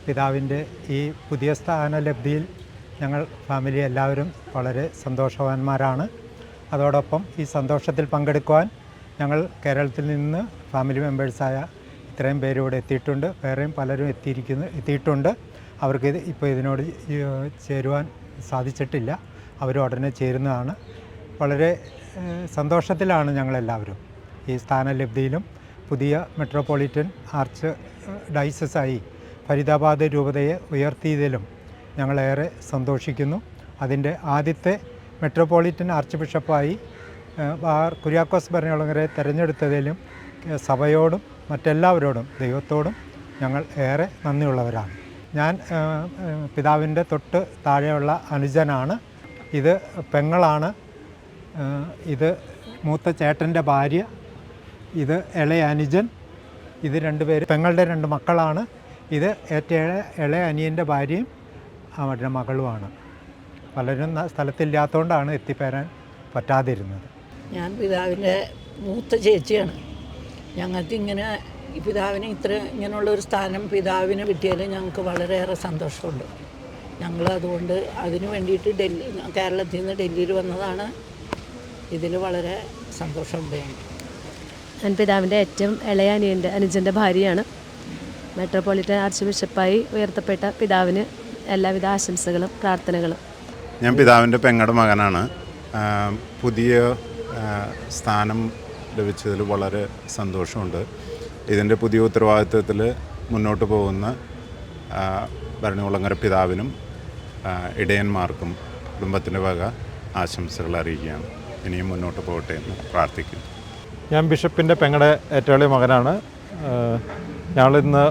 പിതാവിൻ്റെ ഈ പുതിയ സ്ഥാനലബ്ധിയിൽ ഞങ്ങൾ ഫാമിലി എല്ലാവരും വളരെ സന്തോഷവാന്മാരാണ്. അതോടൊപ്പം ഈ സന്തോഷത്തിൽ പങ്കെടുക്കുവാൻ ഞങ്ങൾ കേരളത്തിൽ നിന്ന് ഫാമിലി മെമ്പേഴ്സായ ഇത്രയും പേര് ഇവിടെ എത്തിയിട്ടുണ്ട്. വേറെയും പലരും എത്തിയിട്ടുണ്ട്. അവർക്ക് ഇപ്പോൾ ഇതിനോട് ചേരുവാൻ സാധിച്ചിട്ടില്ല. അവർ ഉടനെ ചേരുന്നതാണ്. വളരെ സന്തോഷത്തിലാണ് ഞങ്ങളെല്ലാവരും. ഈ സ്ഥാനലബ്ധിയിലും പുതിയ മെട്രോപൊളിറ്റൻ ആർച്ച് ഡയസസായി ഫരീദാബാദ് രൂപതയെ ഉയർത്തിയതിലും ഞങ്ങളേറെ സന്തോഷിക്കുന്നു. അതിൻ്റെ ആദ്യത്തെ മെട്രോപൊളിറ്റൻ ആർച്ച് ബിഷപ്പായി കുര്യാക്കോസ് ഭരണികുളങ്ങരയെ തിരഞ്ഞെടുത്തതിലും സഭയോടും മറ്റെല്ലാവരോടും ദൈവത്തോടും ഞങ്ങൾ ഏറെ നന്ദിയുള്ളവരാണ്. ഞാൻ പിതാവിൻ്റെ തൊട്ട് താഴെയുള്ള അനുജനാണ്. ഇത് പെങ്ങളാണ്. ഇത് മൂത്ത ചേട്ടൻ്റെ ഭാര്യ. ഇത് ഇളയ അനുജൻ. ഇത് രണ്ടുപേര് പെങ്ങളുടെ 2 മക്കളാണ്. ഇത് ഏറ്റവും ഇളയ അനിയൻ്റെ ഭാര്യയും അവരുടെ മകളുമാണ്. പലരും സ്ഥലത്തില്ലാത്തതുകൊണ്ടാണ് എത്തിപ്പേരാൻ പറ്റാതിരുന്നത്. ഞാൻ പിതാവിൻ്റെ മൂത്ത ചേച്ചിയാണ്. ഞങ്ങൾക്ക് ഈ പിതാവിന് ഇങ്ങനെയുള്ളൊരു സ്ഥാനം പിതാവിന് കിട്ടിയതിൽ ഞങ്ങൾക്ക് വളരെയേറെ സന്തോഷമുണ്ട്. ഞങ്ങൾ അതുകൊണ്ട് അതിനു വേണ്ടിയിട്ട് കേരളത്തിൽ നിന്ന് ഡൽഹിയിൽ വന്നതാണ്. ഇതിൽ വളരെ സന്തോഷമുണ്ട്. ഞാൻ പിതാവിൻ്റെ ഏറ്റവും ഇളയ അനുജൻ്റെ ഭാര്യയാണ്. മെട്രോപൊളിറ്റൻ ആർച്ച് ബിഷപ്പായി ഉയർത്തപ്പെട്ട പിതാവിന് എല്ലാവിധ ആശംസകളും പ്രാർത്ഥനകളും. ഞാൻ പിതാവിൻ്റെ പെങ്ങളുടെ മകനാണ്. പുതിയ സ്ഥാനം ലഭിച്ചതിൽ വളരെ സന്തോഷമുണ്ട്. ഇതിൻ്റെ പുതിയ ഉത്തരവാദിത്വത്തിൽ മുന്നോട്ട് പോകുന്ന ഭരണികുളങ്ങര പിതാവിനും ഇടയന്മാർക്കും കുടുംബത്തിൻ്റെ വക ആശംസകൾ അറിയിക്കുകയാണ്. ഇനിയും മുന്നോട്ട് പോകട്ടെ എന്ന് പ്രാർത്ഥിക്കുന്നു. ഞാൻ ബിഷപ്പിൻ്റെ പെങ്ങളുടെ ഏറ്റവും വലിയ മകനാണ്. ഞങ്ങളിന്ന്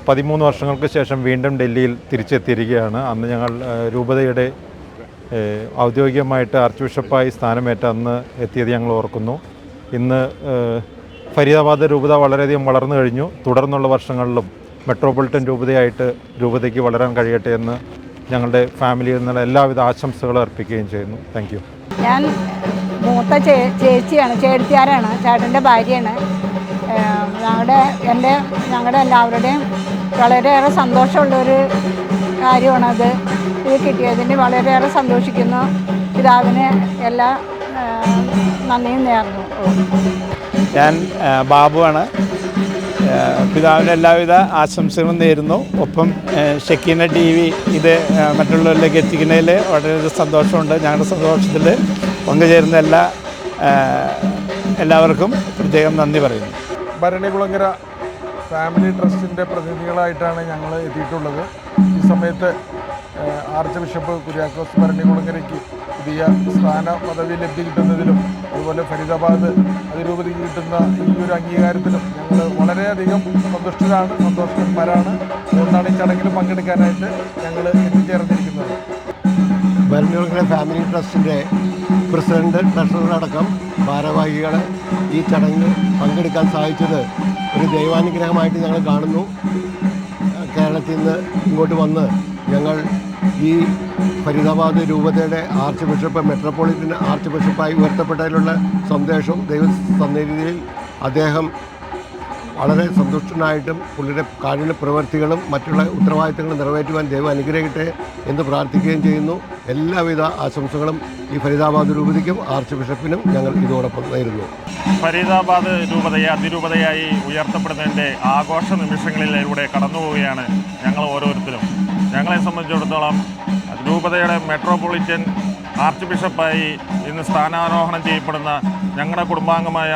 13 വർഷങ്ങൾക്ക് ശേഷം വീണ്ടും ഡൽഹിയിൽ തിരിച്ചെത്തിയിരിക്കുകയാണ്. അന്ന് ഞങ്ങൾ രൂപതയുടെ ഔദ്യോഗികമായിട്ട് ആർച്ച് ബിഷപ്പായി സ്ഥാനമേറ്റ അന്ന് എത്തിയത് ഞങ്ങൾ ഓർക്കുന്നു. ഇന്ന് ഫരീദാബാദ് രൂപത വളരെയധികം വളർന്നു കഴിഞ്ഞു. തുടർന്നുള്ള വർഷങ്ങളിലും മെട്രോപൊളിറ്റൻ രൂപതയ്ക്ക് വളരാൻ കഴിയട്ടെ എന്ന് ഞങ്ങളുടെ ഫാമിലിയിൽ നിന്നുള്ള എല്ലാവിധ ആശംസകളും അർപ്പിക്കുകയും ചെയ്യുന്നു. Thank you. ഞാൻ മൂത്ത ചേച്ചിയാണ്, ചേട്ടത്തിയാരാണ്, ചേട്ടൻ്റെ ഭാര്യയാണ്. ഞങ്ങളുടെ എല്ലാവരുടെയും വളരെയേറെ സന്തോഷമുള്ളൊരു കാര്യമാണത്. ഇത് കിട്ടിയതിന് വളരെയേറെ സന്തോഷിക്കുന്നു. പിതാവിന് എല്ലാ നന്ദിയും നേർന്നു. ഞാൻ ബാബുവാണ്. പിതാവിന് എല്ലാവിധ ആശംസകളും നേരുന്നു. ഒപ്പം ഷക്കീന TV ഇത് മറ്റുള്ളവരിലേക്ക് എത്തിക്കുന്നതിൽ വളരെ സന്തോഷമുണ്ട്. ഞങ്ങളുടെ സന്തോഷത്തിൽ പങ്കുചേരുന്ന എല്ലാവർക്കും പ്രത്യേകം നന്ദി പറയുന്നു. ഭരണികുളങ്ങര ഫാമിലി ട്രസ്റ്റിൻ്റെ പ്രതിനിധികളായിട്ടാണ് ഞങ്ങൾ എത്തിയിട്ടുള്ളത്. ഈ സമയത്ത് ആർച്ച് ബിഷപ്പ് കുര്യാക്കോസ് ഭരണികുളങ്ങരയ്ക്ക് പുതിയ സ്ഥാന പദവി ലബ്ധി കിട്ടുന്നതിലും അതുപോലെ ഫരീദാബാദ് അതിരൂപതയ്ക്ക് കിട്ടുന്ന ഈ ഒരു അംഗീകാരത്തിലും ഞങ്ങൾ വളരെയധികം സന്തോഷവാന്മാരാണ്. അതുകൊണ്ടാണ് ഈ ചടങ്ങിൽ പങ്കെടുക്കാനായിട്ട് ഞങ്ങൾ എത്തിച്ചേർന്നിരിക്കുന്നത്. ഭരണികുളങ്ങര ഫാമിലി ട്രസ്റ്റിൻ്റെ പ്രസിഡന്റ്, ട്രഷററടക്കം ഭാരവാഹികൾ ഈ ചടങ്ങിൽ പങ്കെടുക്കാൻ സാധിച്ചത് ഒരു ദൈവാനുഗ്രഹമായിട്ട് ഞങ്ങൾ കാണുന്നു. കേരളത്തിൽ നിന്ന് ഇങ്ങോട്ട് വന്ന് ഞങ്ങൾ ഈ ഫരീദാബാദ് രൂപതയുടെ ആർച്ച് ബിഷപ്പ് മെട്രോപൊളിറ്റൻ ആർച്ച് ബിഷപ്പായി ഉയർത്തപ്പെട്ടതിലുള്ള സന്ദേശവും ദൈവസന്നിധിയിൽ അദ്ദേഹം വളരെ സന്തുഷ്ടനായിട്ടും പുള്ളിയുടെ കാരുണ്യ പ്രവൃത്തികളും മറ്റുള്ള ഉത്തരവാദിത്തങ്ങളും നിറവേറ്റുവാൻ ദൈവം അനുഗ്രഹിക്കട്ടെ എന്ന് പ്രാർത്ഥിക്കുകയും ചെയ്യുന്നു. എല്ലാവിധ ആശംസകളും ഈ ഫരീദാബാദ് രൂപതയ്ക്കും ആർച്ച് ബിഷപ്പിനും ഞങ്ങൾ ഇതോടൊപ്പം നേരുന്നു. ഫരീദാബാദ് രൂപതയെ അതിരൂപതയായി ഉയർത്തപ്പെടുന്നതിൻ്റെ ആഘോഷ നിമിഷങ്ങളിലൂടെ കടന്നുപോവുകയാണ് ഞങ്ങൾ ഓരോരുത്തരും. ഞങ്ങളെ സംബന്ധിച്ചിടത്തോളം രൂപതയുടെ മെട്രോപൊളിറ്റൻ ആർച്ച് ബിഷപ്പായി ഇന്ന് സ്ഥാനാരോഹണം ചെയ്യപ്പെടുന്ന ഞങ്ങളുടെ കുടുംബാംഗമായ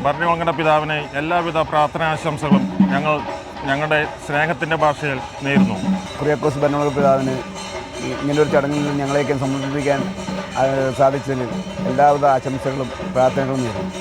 ഭരണികുളങ്ങര പിതാവിന് എല്ലാവിധ പ്രാർത്ഥനാശംസകളും ഞങ്ങളുടെ സ്നേഹത്തിൻ്റെ ഭാഷയിൽ നേരുന്നു. കുര്യാക്കോസ് ഭരണികുളങ്ങര പിതാവിന് ഇങ്ങനൊരു ചടങ്ങിൽ ഞങ്ങളെയൊക്കെ സംബന്ധിപ്പിക്കാൻ സാധിച്ചതിന് എല്ലാവിധ ആശംസകളും പ്രാർത്ഥനകളും നേരുന്നു.